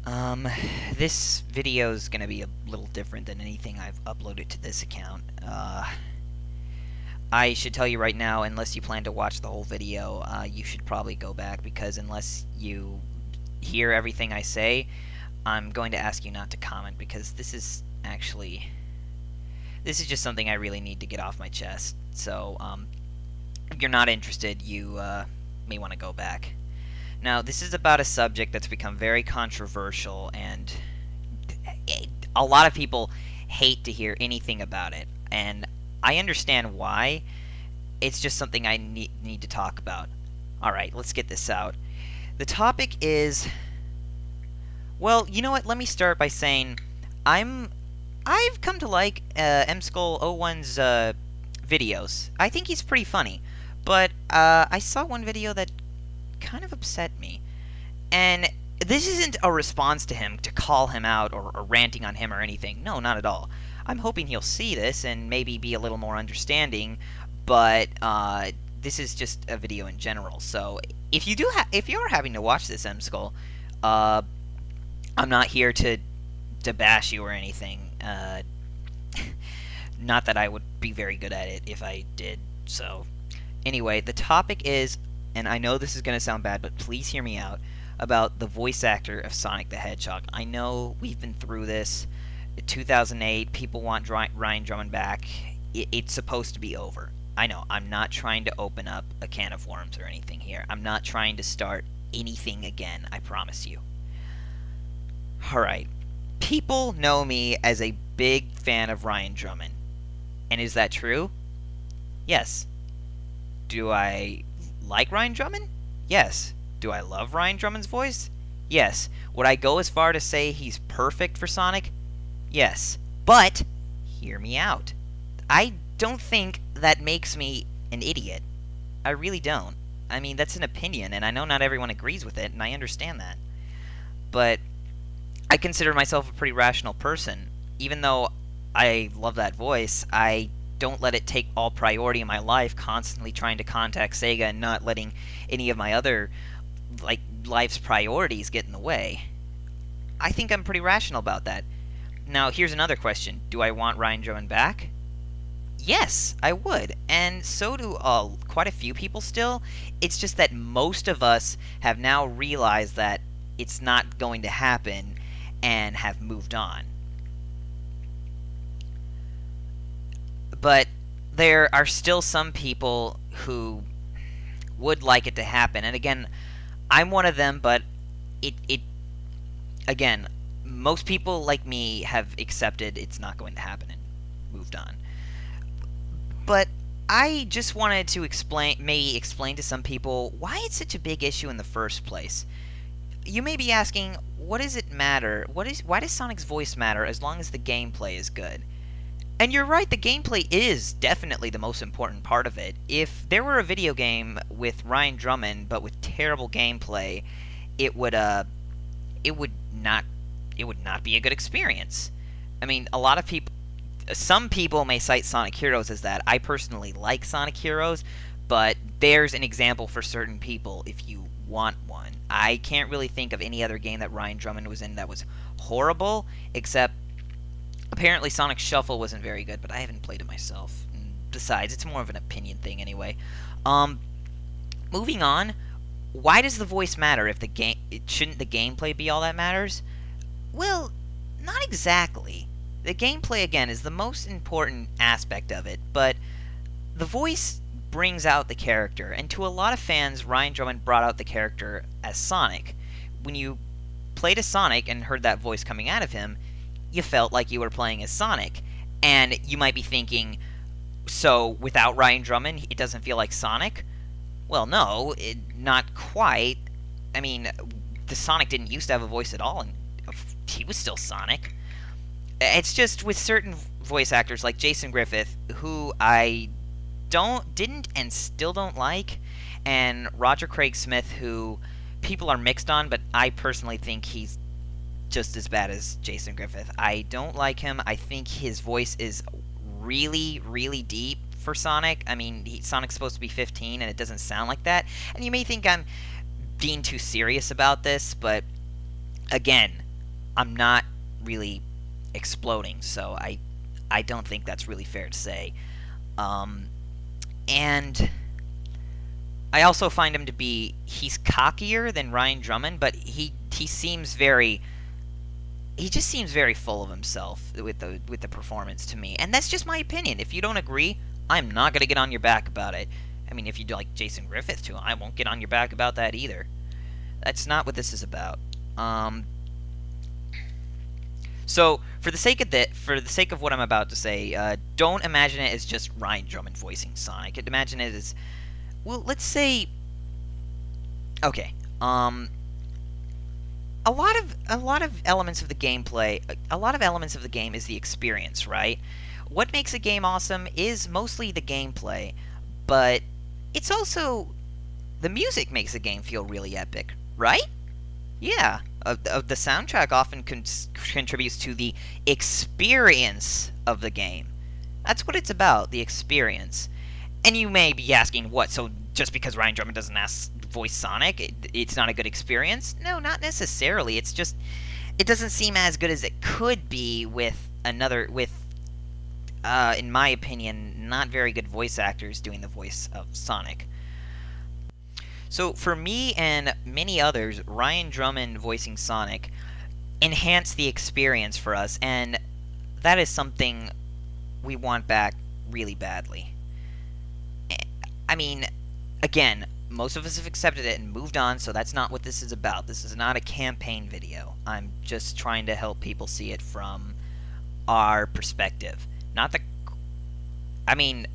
Um, this video is going to be a little different than anything I've uploaded to this account. I should tell you right now, unless you plan to watch the whole video, you should probably go back, because unless you hear everything I say, I'm going to ask you not to comment, because this is just something I really need to get off my chest. So, if you're not interested, you may want to go back. Now, this is about a subject that's become very controversial, and a lot of people hate to hear anything about it, and I understand why. It's just something I need to talk about. Alright, let's get this out. The topic is... Well, you know what? Let me start by saying I've come to like MSkull01's videos. I think he's pretty funny, but I saw one video that kind of upset me. And this isn't a response to him, to call him out or ranting on him or anything. No, not at all. I'm hoping he'll see this and maybe be a little more understanding, but this is just a video in general. So if you're having to watch this, MSkull, I'm not here to bash you or anything. Not that I would be very good at it if I did. So anyway, the topic is, and I know this is going to sound bad, but please hear me out, about the voice actor of Sonic the Hedgehog. I know we've been through this. 2008, people want Ryan Drummond back. It's supposed to be over. I know, I'm not trying to open up a can of worms or anything here. I'm not trying to start anything again, I promise you. Alright, people know me as a big fan of Ryan Drummond. And is that true? Yes. Do I like Ryan Drummond? Yes. Do I love Ryan Drummond's voice? Yes. Would I go as far to say he's perfect for Sonic? Yes. But, hear me out. I don't think that makes me an idiot. I really don't. I mean, that's an opinion, and I know not everyone agrees with it, and I understand that. But I consider myself a pretty rational person. Even though I love that voice, I don't let it take all priority in my life, constantly trying to contact Sega and not letting any of my other, like, life's priorities get in the way. I think I'm pretty rational about that. Now, here's another question. Do I want Ryan Drummond back? Yes, I would. And so do quite a few people still. It's just that most of us have now realized that it's not going to happen and have moved on. But there are still some people who would like it to happen. And again, I'm one of them, but again, most people like me have accepted it's not going to happen and moved on. But I just wanted to explain to some people why it's such a big issue in the first place. You may be asking, what does it matter? Why does Sonic's voice matter as long as the gameplay is good? And you're right, the gameplay is definitely the most important part of it. If there were a video game with Ryan Drummond but with terrible gameplay, it would not be a good experience. I mean, some people may cite Sonic Heroes as that. I personally like Sonic Heroes, but there's an example for certain people if you want one. I can't really think of any other game that Ryan Drummond was in that was horrible, except apparently Sonic Shuffle wasn't very good, but I haven't played it myself. And besides, it's more of an opinion thing anyway. Moving on, why does the voice matter if shouldn't the gameplay be all that matters? Well, not exactly. The gameplay, again, is the most important aspect of it, but the voice brings out the character, and to a lot of fans, Ryan Drummond brought out the character as Sonic. When you played as Sonic and heard that voice coming out of him, you felt like you were playing as Sonic. And you might be thinking, so without Ryan Drummond, it doesn't feel like Sonic? Well, no, not quite. I mean, the Sonic didn't used to have a voice at all, and he was still Sonic. It's just with certain voice actors like Jason Griffith, who I didn't and still don't like, and Roger Craig Smith, who people are mixed on, but I personally think he's just as bad as Jason Griffith. I don't like him. I think his voice is really, really deep for Sonic. I mean, Sonic's supposed to be 15, and it doesn't sound like that. And you may think I'm being too serious about this, but again, I'm not really exploding, so I don't think that's really fair to say. And I also find him to be, he's cockier than Ryan Drummond, but he seems very, he just seems very full of himself with the performance to me, and that's just my opinion. If you don't agree, I'm not gonna get on your back about it. I mean, if you like Jason Griffith too, I won't get on your back about that either. That's not what this is about. So for the sake of what I'm about to say, don't imagine it as just Ryan Drummond voicing Sonic. Imagine it as, well, let's say, okay, a lot of elements of the gameplay, a lot of elements of the game is the experience, right? What makes a game awesome is mostly the gameplay, but it's also the music makes a game feel really epic, right? Yeah, the soundtrack often contributes to the experience of the game. That's what it's about, the experience. And you may be asking, what, so just because Ryan Drummond doesn't voice Sonic, it's not a good experience? No, not necessarily. It's just, it doesn't seem as good as it could be with in my opinion, not very good voice actors doing the voice of Sonic. So for me and many others, Ryan Drummond voicing Sonic enhanced the experience for us, and that is something we want back really badly. I mean, again, most of us have accepted it and moved on, so that's not what this is about. This is not a campaign video. I'm just trying to help people see it from our perspective. Not the... I mean,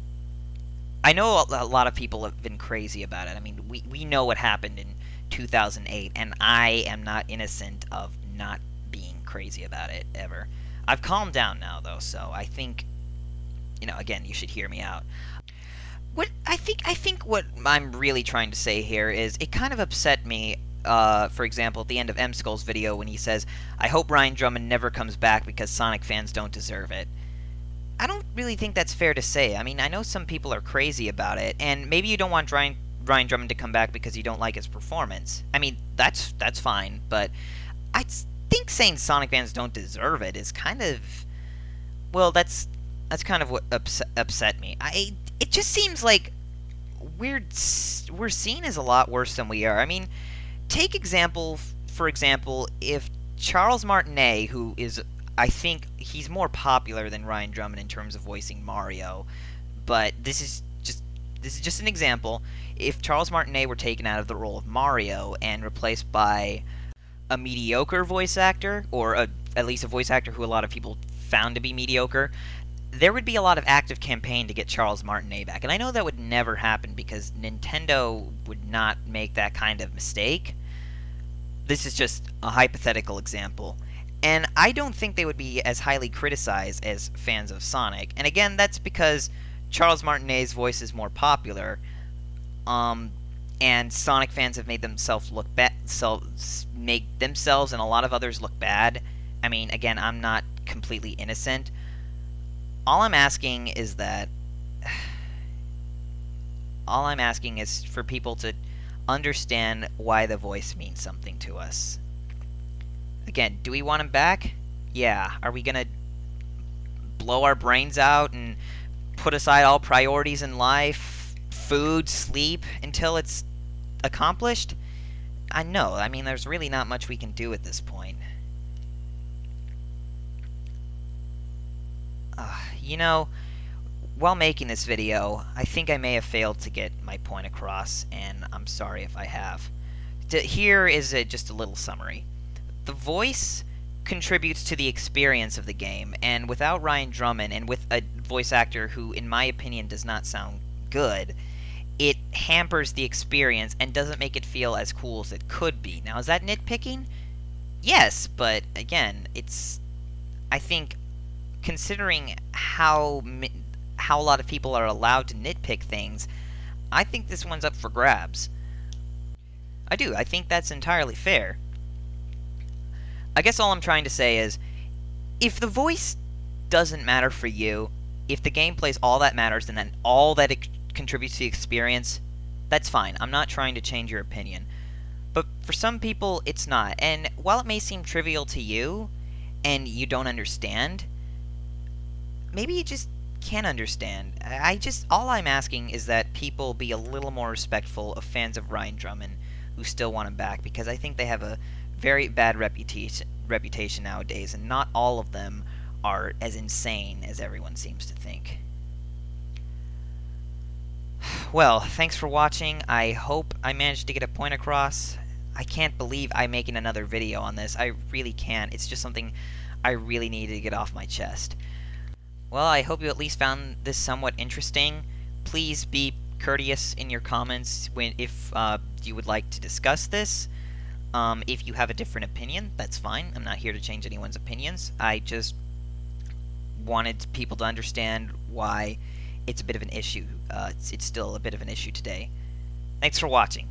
I know a lot of people have been crazy about it. I mean, we know what happened in 2008, and I am not innocent of not being crazy about it, ever. I've calmed down now, though, so I think, you know, again, you should hear me out. What I think what I'm really trying to say here is it kind of upset me, for example, at the end of M-Skull's video when he says, "I hope Ryan Drummond never comes back because Sonic fans don't deserve it." I don't really think that's fair to say. I mean, I know some people are crazy about it, and maybe you don't want Ryan Drummond to come back because you don't like his performance. I mean, that's fine, but I think saying Sonic fans don't deserve it is kind of, well, that's kind of what upset me. It just seems like we're seen as a lot worse than we are. I mean, for example, if Charles Martinet, who is, I think he's more popular than Ryan Drummond in terms of voicing Mario, but this is just an example. If Charles Martinet were taken out of the role of Mario and replaced by a mediocre voice actor, or at least a voice actor who a lot of people found to be mediocre, there would be a lot of active campaign to get Charles Martinet back. And I know that would never happen because Nintendo would not make that kind of mistake. This is just a hypothetical example. And I don't think they would be as highly criticized as fans of Sonic. And again, that's because Charles Martinet's voice is more popular. And Sonic fans have made themselves look make themselves and a lot of others look bad. I mean, again, I'm not completely innocent. All I'm asking is for people to understand why the voice means something to us. Again, do we want him back? Yeah. Are we gonna blow our brains out and put aside all priorities in life, food, sleep, until it's accomplished? I know. I mean, there's really not much we can do at this point. You know, while making this video, I think I may have failed to get my point across, and I'm sorry if I have. Here is just a little summary. The voice contributes to the experience of the game, and without Ryan Drummond, and with a voice actor who, in my opinion, does not sound good, it hampers the experience and doesn't make it feel as cool as it could be. Now, is that nitpicking? Yes, but again, I think, considering how a lot of people are allowed to nitpick things, I think this one's up for grabs. I do. I think that's entirely fair. I guess all I'm trying to say is, if the voice doesn't matter for you, if the gameplay's all that matters, and then all that it contributes to the experience, that's fine. I'm not trying to change your opinion. But for some people, it's not. And while it may seem trivial to you, and you don't understand, maybe you just can't understand. All I'm asking is that people be a little more respectful of fans of Ryan Drummond who still want him back, because I think they have a very bad reputation nowadays, and not all of them are as insane as everyone seems to think. Well, thanks for watching. I hope I managed to get a point across. I can't believe I'm making another video on this. I really can't. It's just something I really needed to get off my chest. Well, I hope you at least found this somewhat interesting. Please be courteous in your comments if you would like to discuss this. If you have a different opinion, that's fine. I'm not here to change anyone's opinions. I just wanted people to understand why it's a bit of an issue. It's still a bit of an issue today. Thanks for watching.